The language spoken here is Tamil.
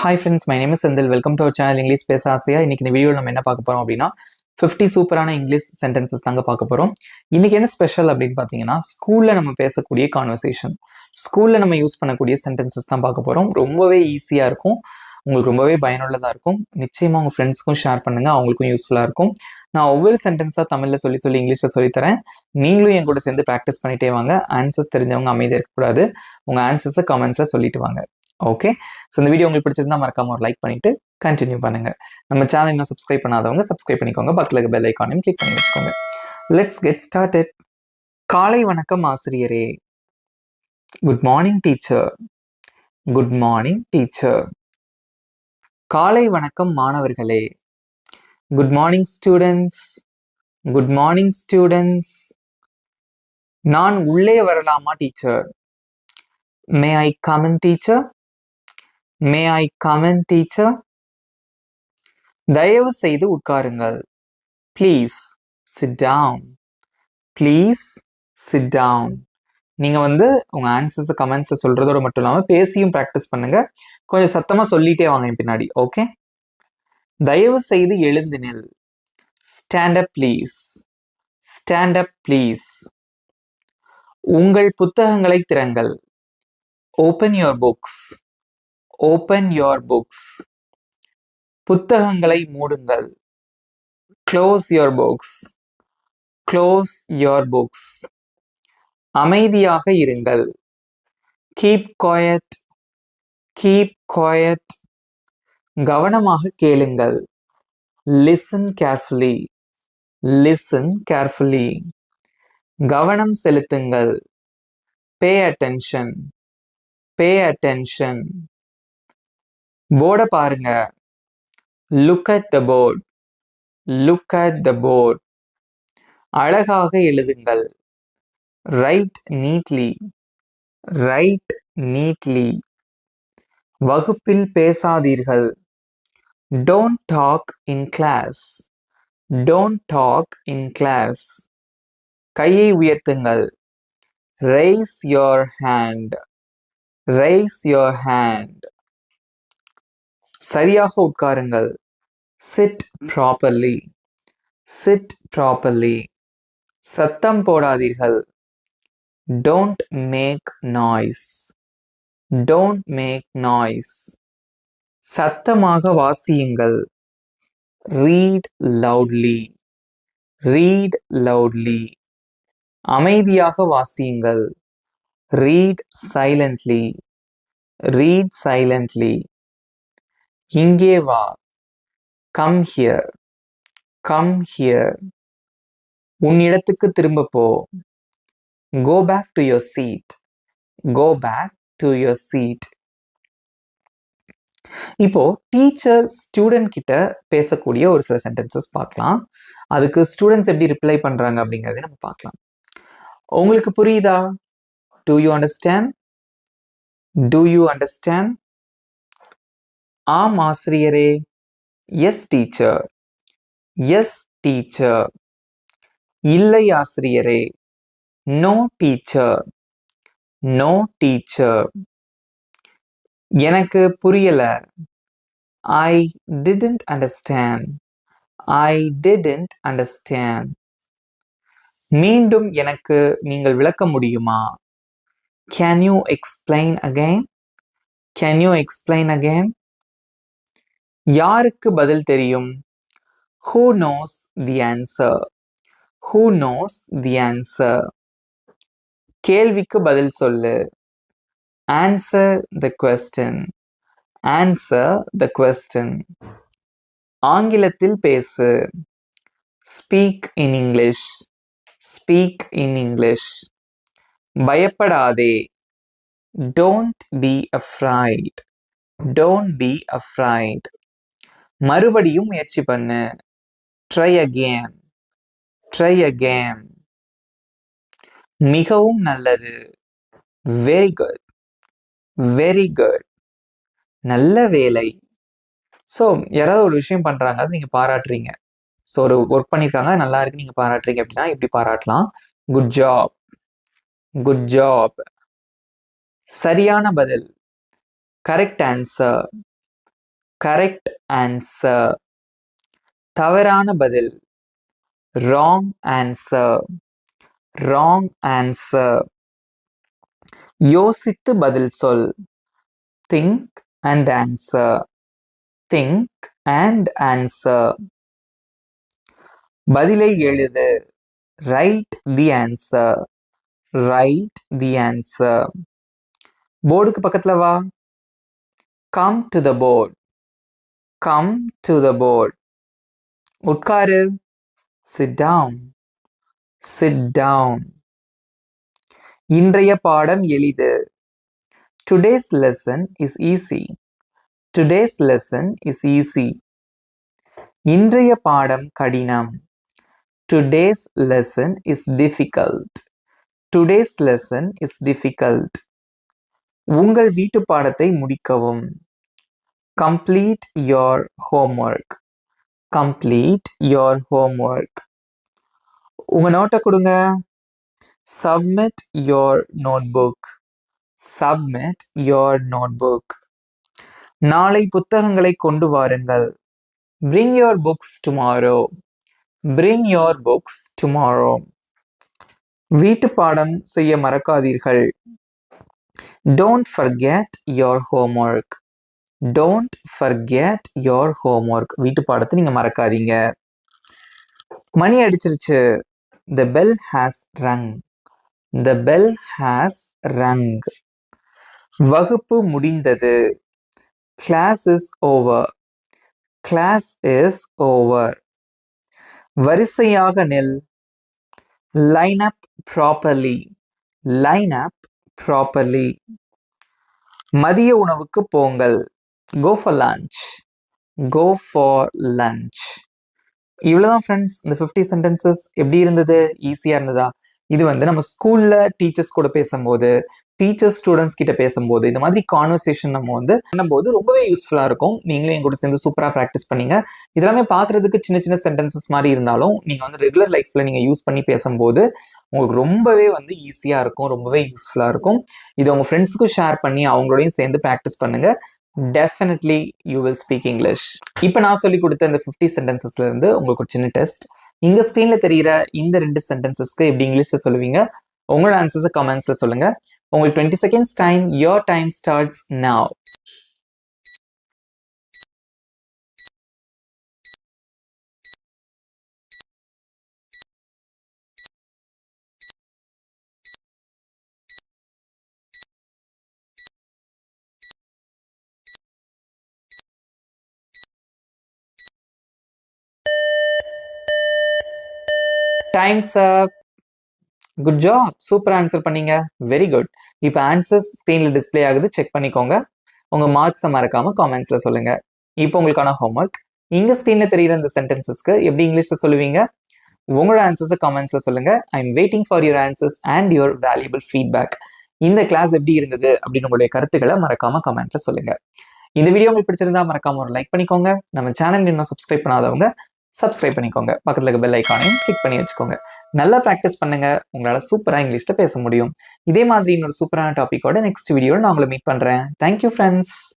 Hi friends, my name is Senthil. Welcome to our channel English பேச ஆசையா. இன்னைக்கு இந்த வீடியோவில் நம்ம என்ன பார்க்க போறோம் அப்படின்னா 50 சூப்பரான இங்கிலீஷ் சென்டென்சஸ் தாங்க பார்க்க போறோம். இன்னைக்கு என்ன ஸ்பெஷல் அப்படின்னு பார்த்தீங்கன்னா, ஸ்கூல்ல நம்ம பேசக்கூடிய கான்வர்சேஷன், ஸ்கூல்ல நம்ம யூஸ் பண்ணக்கூடிய சென்டென்சஸ் தான் பார்க்க போறோம். ரொம்பவே ஈஸியா இருக்கும், உங்களுக்கு ரொம்பவே பயனுள்ளதா இருக்கும். நிச்சயமா உங்க ஃப்ரெண்ட்ஸ்க்கும் ஷேர் பண்ணுங்க, அவங்களுக்கும் யூஸ்ஃபுல்லா இருக்கும். நான் ஒவ்வொரு சென்டென்ஸா தமிழ்ல சொல்லி இங்கிலீஷ்ல சொல்லித்தரேன். நீங்களும் என் கூட சேர்ந்து ப்ராக்டிஸ் பண்ணிட்டே வாங்க. ஆன்சர்ஸ் தெரிஞ்சவங்க அமைதியாக இருக்கக்கூடாது. உங்க ஆன்சர்ஸை கமெண்ட்ஸ்ல சொல்லிட்டு வாங்க. ஓகே, ஸோ இந்த வீடியோ உங்களுக்கு பிடிச்சிருந்தா மறக்காம ஒரு லைக் பண்ணிட்டு கண்டினியூ பண்ணுங்க. நம்ம சேனல் இன்னும் சப்ஸ்கிரைப் பண்ணாதவங்க சப்ஸ்கிரைப் பண்ணிக்கோங்க. பக்கத்துல இருக்க பெல் ஐக்கானையும் கிளிக் பண்ணி வச்சுக்கோங்க. Let's get started. காலை வணக்கம் ஆசிரியரே. Good morning teacher. Good morning teacher. காலை வணக்கம் மாணவர்களே. Good morning students. Good morning students. நான் உள்ளே வரலாமா teacher? May I come in teacher? May I come in teacher? தயவு செய்து உட்காருங்கள். Please sit down. Please sit down. நீங்க உங்க ஆன்சர்ஸ் கமெண்ட்ஸ் சொல்றதோட மட்டும் இல்லாம பேசியும் ப்ராக்டிஸ் பண்ணுங்க. கொஞ்சம் சத்தமா சொல்லிட்டே வாங்க என் பின்னாடி. ஓகே, தயவு செய்து எழுந்து நில். Stand up please. Stand up please. உங்கள் புத்தகங்களை திறங்கள். Open your books. Open your books. புத்தகங்களை மூடுங்கள். Close your books. Close your books. அமைதியாக இருங்கள். Keep quiet. Keep quiet. கவனமாக கேளுங்கள். Listen carefully. Listen carefully. கவனம் செலுத்துங்கள். Pay attention. Pay attention. போர்டை பாருங்க. Look at the board. Look at the board. அழகாக எழுதுங்கள். Write neatly. Write neatly. வகுப்பில் பேசாதீர்கள். Don't talk in class. Don't talk in class. கையை உயர்த்துங்கள். Raise your hand. Raise your hand. சரியாக உட்காருங்கள். Sit properly. Sit properly. சத்தம் போடாதீர்கள். Don't make noise. Don't make noise. சத்தமாக வாசியுங்கள். Read loudly. Read loudly. அமைதியாக வாசியுங்கள். Read silently. Read silently. இங்கே வா. Come here. Come here. உன் இடத்துக்கு திரும்ப போ. Go back to your seat. Go back to your seat. இப்போ டீச்சர் ஸ்டூடெண்ட் கிட்ட பேசக்கூடிய ஒரு சில சென்டென்சஸ் பார்க்கலாம். அதுக்கு ஸ்டூடெண்ட்ஸ் எப்படி ரிப்ளை பண்றாங்க அப்படிங்கறதை நம்ம பார்க்கலாம். உங்களுக்கு புரியுதா? Do you understand? Do you understand? ஆம் ஆசிரியரே. Yes teacher. Yes teacher. இல்லை ஆசிரியரே. No teacher. No teacher. எனக்கு புரியல. I didn't understand. I didn't understand. மீண்டும் எனக்கு நீங்கள் விளக்க முடியுமா? Can you explain again? Can you explain again? யாருக்கு பதில் தெரியும்? Who knows the answer? Who knows the answer? கேள்விக்கு பதில் சொல்லு. Answer the question. Answer the question. ஆங்கிலத்தில் பேசு. Speak in English. Speak in English. பயப்படாதே. Don't be afraid. Don't be afraid. மறுபடியும் முயற்சி பண்ணு. Try again. Try again. மிகவும் நல்லது. Very good. Very good. நல்ல வேலை. ஸோ யாராவது ஒரு விஷயம் பண்றாங்க, அது நீங்க பாராட்டுறீங்க. ஸோ ஒரு ஒர்க் பண்ணியிருக்காங்க, நல்லா இருக்கு, நீங்க பாராட்டுறீங்க அப்படின்னா இப்படி பாராட்டலாம். Good job. Good job. சரியான பதில். Correct answer. Correct answer. தவறான பதில். Wrong answer. Wrong answer. யோசித்து பதில் சொல். Think and answer. Think and answer. பதிலை எழுது. Write the answer. Write the answer. போர்டுக்கு பக்கத்துல வா. Come to the board. Come to the board. உட்காரு. Sit down. Sit down. இன்றைய பாடம் எளிது. Today's lesson is easy. Today's lesson is easy. இன்றைய பாடம் கடினம். Today's lesson is difficult. Today's lesson is difficult. உங்கள் வீட்டு பாடத்தை முடிக்கவும். Complete your homework. Complete your homework. உங்க நோட்டை கொடுங்க. Submit your notebook. Submit your notebook. நாளை புத்தகங்களை கொண்டு வாருங்கள். Bring your books tomorrow. Bring your books tomorrow. வீட்டு பாடம் செய்ய மறக்காதீர்கள். Don't forget your homework. Don't forget your homework. வீட்டு பாடத்தை நீங்க மறக்காதீங்க. மணி அடிச்சிருச்சு. The bell has rung. The bell has rung. வகுப்பு முடிந்தது. Class is over. Class is over. வரிசையாக நில். Line up properly. Line up properly. மதிய உணவுக்கு போங்கள். Go for lunch. Go for lunch. இவ்வளவுதான் ஃப்ரெண்ட்ஸ். இந்த 50 சென்டென்சஸ் எப்படி இருந்தது? ஈஸியா இருந்ததா? இது வந்து நம்ம ஸ்கூல்ல டீச்சர்ஸ் கூட பேசும்போது, டீச்சர்ஸ் ஸ்டூடெண்ட்ஸ் கிட்ட பேசும்போது, இந்த மாதிரி கான்வர்சேஷன் நம்ம வந்து பண்ணும்போது ரொம்பவே யூஸ்ஃபுல்லா இருக்கும். நீங்களும் என் கூட சேர்ந்து சூப்பரா ப்ராக்டிஸ் பண்ணீங்க. இதெல்லாமே பார்க்கறதுக்கு சின்ன சின்ன சென்டென்சஸ் மாதிரி இருந்தாலும் நீங்க வந்து ரெகுலர் லைஃப்ல நீங்க யூஸ் பண்ணி பேசும்போது உங்களுக்கு ரொம்பவே வந்து ஈஸியா இருக்கும், ரொம்பவே யூஸ்ஃபுல்லா இருக்கும். இதை உங்க ஃப்ரெண்ட்ஸுக்கும் ஷேர் பண்ணி அவங்களோடையும் சேர்ந்து ப்ராக்டிஸ் பண்ணுங்க. Definitely you will speak English. இப்போ நான் சொல்லி கொடுத்த இந்த 50 சென்டென்சஸ்ல இருந்து உங்களுக்கு ஒரு சின்ன டெஸ்ட். இங்க ஸ்கிரீன்ல தெரியுற இந்த 2 சென்டென்சஸ்க்கு எப்படி இங்கிலீஷ்ல சொல்லுவீங்க? உங்களோட ஆன்சர்ஸை கமெண்ட்ஸ்ல சொல்லுங்க. உங்களுக்கு 20 seconds time. Your time starts now. Time's up. Good job. Super answer பண்ணீங்க. Very good. இப்போ ஆன்சர்ஸ் ஸ்க்ரீன்ல டிஸ்பிளே ஆகுது, செக் பண்ணிக்கோங்க. உங்க மார்க்ஸை மறக்காம காமெண்ட்ஸ்ல சொல்லுங்க. இப்போ உங்களுக்கான ஹோம்ஒர்க். இங்க ஸ்க்ரீன்ல தெரியுற இந்த சென்டென்சஸ்க்கு எப்படி இங்கிலீஷ்ல சொல்லுவீங்க? உங்களோட ஆன்சர்ஸை காமெண்ட்ஸ்ல சொல்லுங்க. I am waiting for your answers and your valuable feedback. இந்த கிளாஸ் எப்படி இருந்தது அப்படின்னு உங்களுடைய கருத்துக்களை மறக்காம கமெண்ட்ல சொல்லுங்க. இந்த வீடியோ உங்களுக்கு பிடிச்சிருந்தா மறக்காம ஒரு லைக் பண்ணிக்கோங்க. நம்ம சேனல் இன்னும் சப்ஸ்கிரைப் பண்ணாதவங்க சப்ஸ்கிரைப் பண்ணிக்கோங்க. பக்கத்துல இருக்க பெல் ஐக்கானையும் கிளிக் பண்ணி வச்சுக்கோங்க. நல்லா ப்ராக்டிஸ் பண்ணுங்க. உங்களால சூப்பரா இங்கிலீஷ்ல பேச முடியும். இதே மாதிரி இன்னொரு சூப்பரான டாபிக்கோட நெக்ஸ்ட் வீடியோல நான் உங்களை மீட் பண்றேன். Thank you friends.